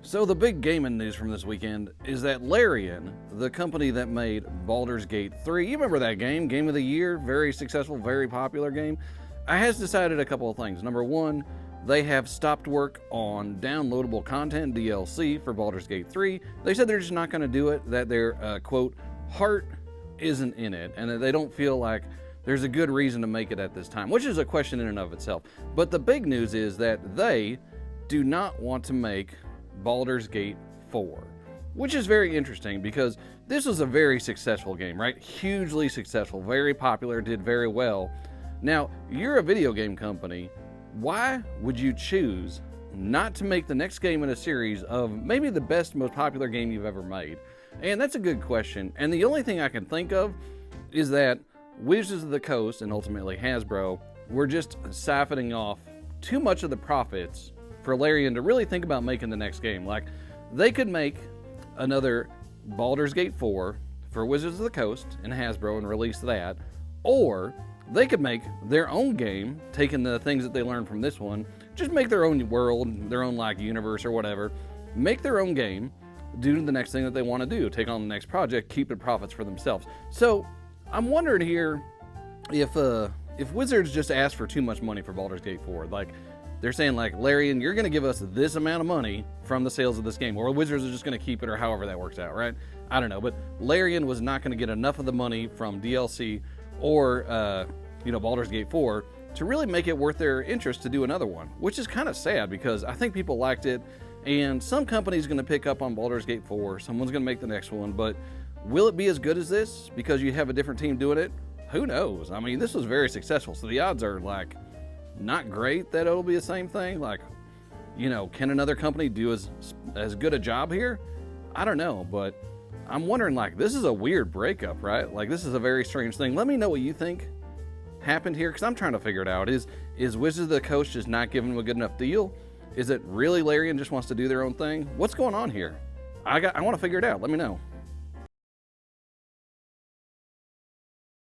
So the big gaming news from this weekend is that Larian, the company that made Baldur's Gate 3, you remember that game of the year, very successful, very popular game, has decided a couple of things. Number one, they have stopped work on downloadable content, DLC, for Baldur's Gate 3. They said they're just not going to do it, that their, quote, heart isn't in it, and that they don't feel like there's a good reason to make it at this time, which is a question in and of itself. But the big news is that they do not want to make Baldur's Gate 4, which is very interesting because this was a very successful game, right? Hugely successful, very popular, did very well. Now, you're a video game company. Why would you choose not to make the next game in a series of maybe the best, most popular game you've ever made? And that's a good question. And the only thing I can think of is that Wizards of the Coast and ultimately Hasbro were just siphoning off too much of the profits for Larian to really think about making the next game. Like, they could make another Baldur's Gate 4 for Wizards of the Coast and Hasbro and release that, or they could make their own game, taking the things that they learned from this one, just make their own world, their own like universe or whatever, make their own game, do the next thing that they want to do, take on the next project, keep the profits for themselves. So I'm wondering here if Wizards just asked for too much money for Baldur's Gate 4, like they're saying like, Larian, you're going to give us this amount of money from the sales of this game, or Wizards are just going to keep it, or however that works out, right? I don't know, but Larian was not going to get enough of the money from DLC or Baldur's Gate 4 to really make it worth their interest to do another one, which is kind of sad because I think people liked it, and some company's going to pick up on Baldur's Gate 4, someone's going to make the next one, but will it be as good as this because you have a different team doing it? Who knows? I mean, this was very successful, so the odds are like not great that it'll be the same thing. Like, can another company do as good a job here? I don't know, but I'm wondering, like, this is a weird breakup, right? Like, this is a very strange thing. Let me know what you think happened here, because I'm trying to figure it out. Is Wizards of the Coast just not giving them a good enough deal? Is it really Larian just wants to do their own thing? What's going on here? I want to figure it out. Let me know.